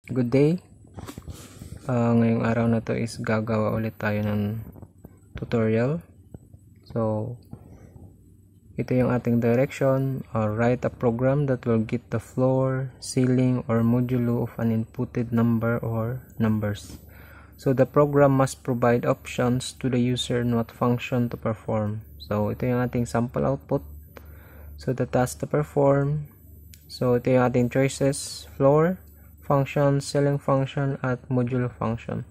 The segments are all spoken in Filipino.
Good day. Ngayong araw na to is gagawa ulit tayo ng tutorial. So, ito yung ating direction. Write a program that will get the floor, ceiling, or modulo of an inputted number or numbers. So, the program must provide options to the user on what function to perform. So, ito yung ating sample output. So, the task to perform. So, ito yung ating choices: floor, function, ceiling function, at modulo function.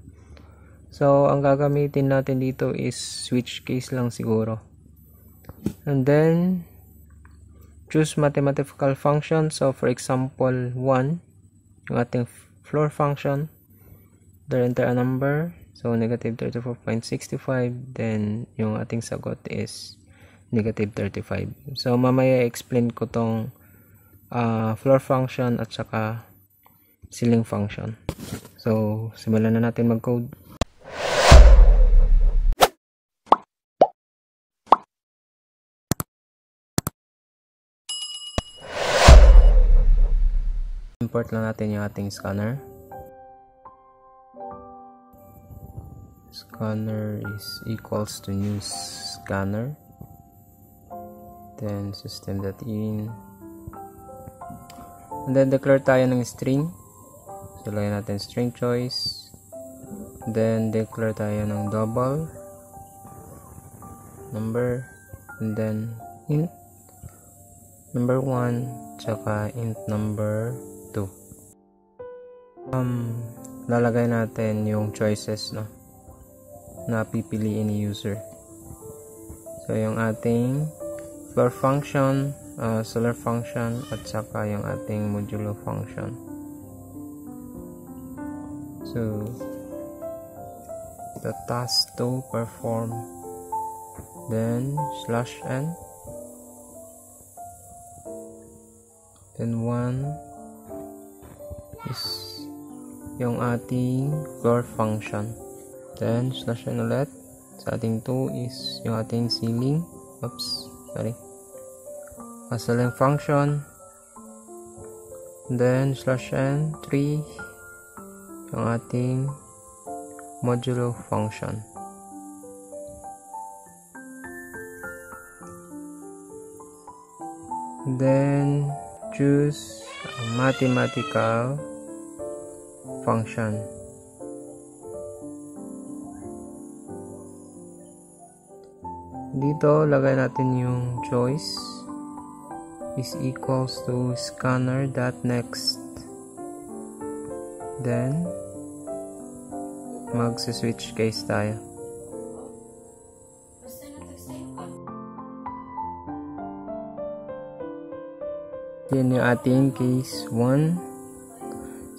So, ang gagamitin natin dito is switch case lang siguro. And then, choose mathematical function. So, for example, 1, yung ating floor function. Then, enter a number. So, negative 34.65. Then, yung ating sagot is negative 35. So, mamaya explain ko tong floor function at saka ceiling function. So, simulan na natin mag-code. Import lang natin yung ating scanner. Scanner is equals to new scanner. Then system.in. And then declare tayo ng string. So, lagyan natin string choice. Then, declare tayo ng double number. And then, int number 1, tsaka int number 2. Lalagay natin yung choices, no, na pipiliin ni user. So, yung ating floor function, solar function, at saka yung ating modulo function. So, the task to perform, then /n, then 1 is yung ating floor function, then /n ulit. Sa ating 2 is yung ating ceiling, ceiling function, then /n 3 yung ating modulo function. Then choose a mathematical function. Dito lagay natin yung choice is equals to scanner.next. Then mag-switch case tayo. Yan yung ating case 1.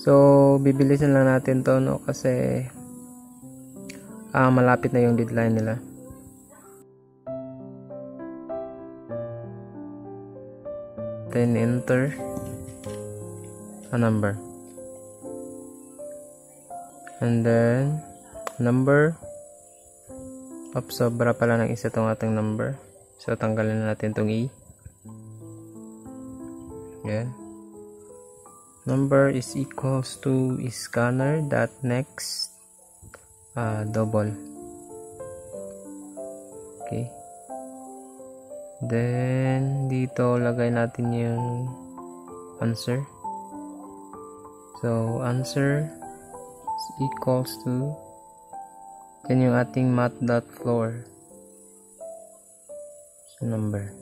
So, bibilisan lang natin to, no, kasi malapit na yung deadline nila. Then enter a number. And then, number. Sobra pala ng isa itong ating number. So, tanggalin na natin itong E. Yan. Number is equals to scanner.next double. Okay. Then, dito lagay natin yung answer. So, answer equals to yan yung ating math.floor number.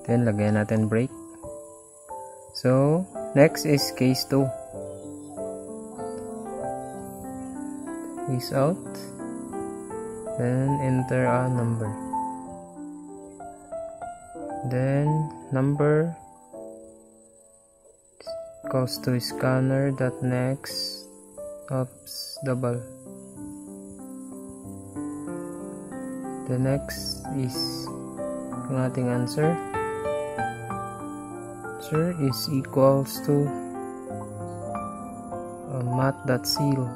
Then lagyan natin break. So next is case 2. Case out, then enter a number. Then number equals to scanner.next double. The next is yung ating answer. Answer is equals to math.ceil.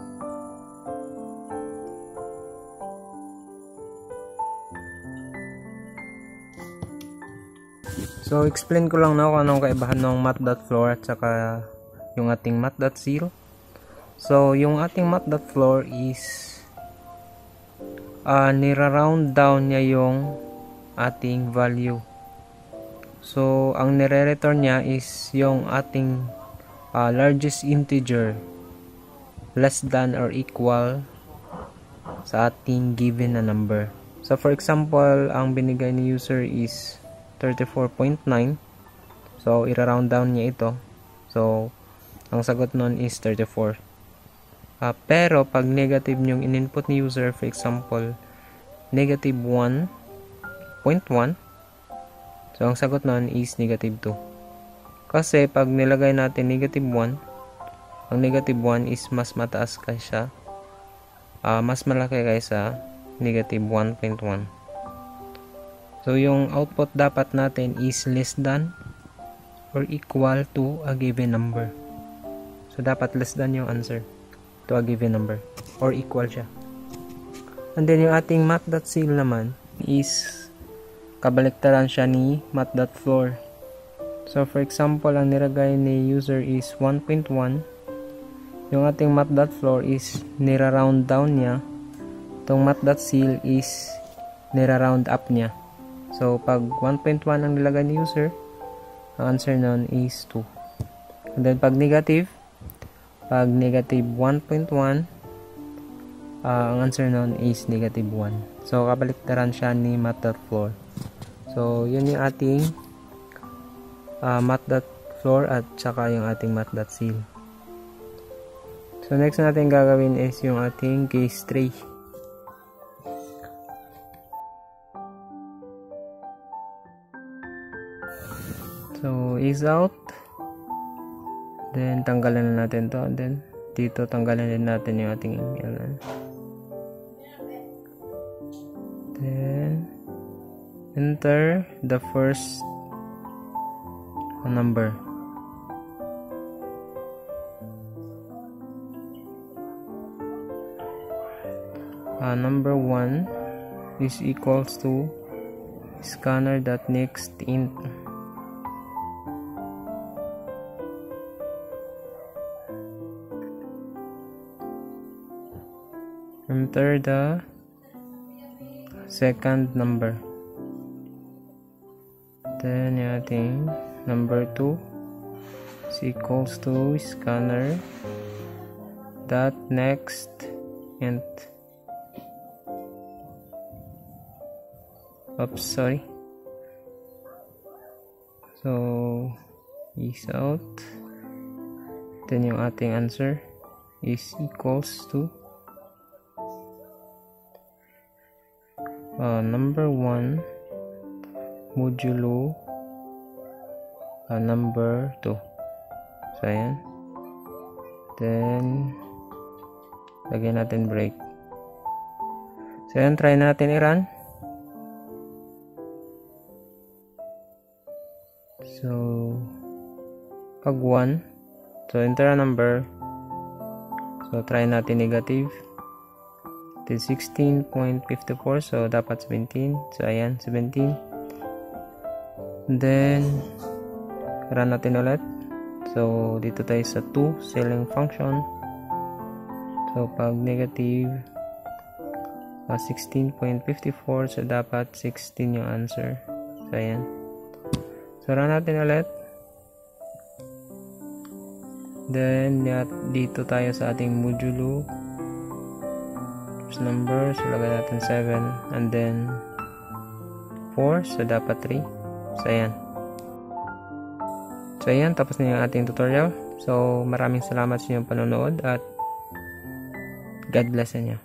So, explain ko lang na kung anong kaibahan ng math.floor at saka yung ating math.zero. So, yung ating math.floor is nira-round down niya yung ating value. So, ang nire-return niya is yung ating largest integer less than or equal sa ating given na number. So, for example, ang binigay ni user is 34.9. So, ira-round down niya ito. So, ang sagot nun is 34. Pero, pag negative yung in-input ni user, for example, negative 1.1. So, ang sagot nun is negative 2. Kasi, pag nilagay natin negative 1, ang negative 1 is mas mataas kaysa, mas malaki kaysa negative 1.1. So, yung output dapat natin is less than or equal to a given number. So, dapat less than yung answer to a given number or equal siya. And then, yung ating math.ceil naman is kabaliktaran siya ni math.floor. So, for example, ang nilagay ni user is 1.1. Yung ating math.floor is nira-round down niya. Itong math.ceil is nira-round up niya. So, pag 1.1 ang nilagay ni user, ang answer nun is 2. And then, pag negative 1.1, ang answer nun is negative 1. So, kabaliktaran siya ni math.floor. So, yun yung ating math.floor at saka yung ating math.ceil. So, next natin gagawin is yung ating case 3. So, is out. Then, tanggalan na natin to. And then, dito tanggalan din natin yung ating LN. Then, enter the first number. Number 1 is equals to scanner.next int. Enter the second number. Then yung ating number 2 is equals to scanner dot next int. Oops, sorry. So, is out. Then yung ating answer is equals to number 1 modulo number 2. So, ayan. Then, lagyan natin break. So, ayan. Try natin i-run. So, pag 1. So, enter a number. So, try natin negative. Then 16.54, so dapat 17. So, ayan, 17. And then, run natin ulit. So, dito tayo sa 2, ceiling function. So, pag negative 16.54, so dapat 16 yung answer. So, ayan. So, run natin ulit. Then, dito tayo sa ating modulo number, so lagay natin 7 and then 4, so dapat 3. So ayan, tapos na yung ating tutorial. So maraming salamat sa inyong panonood at God bless inyo.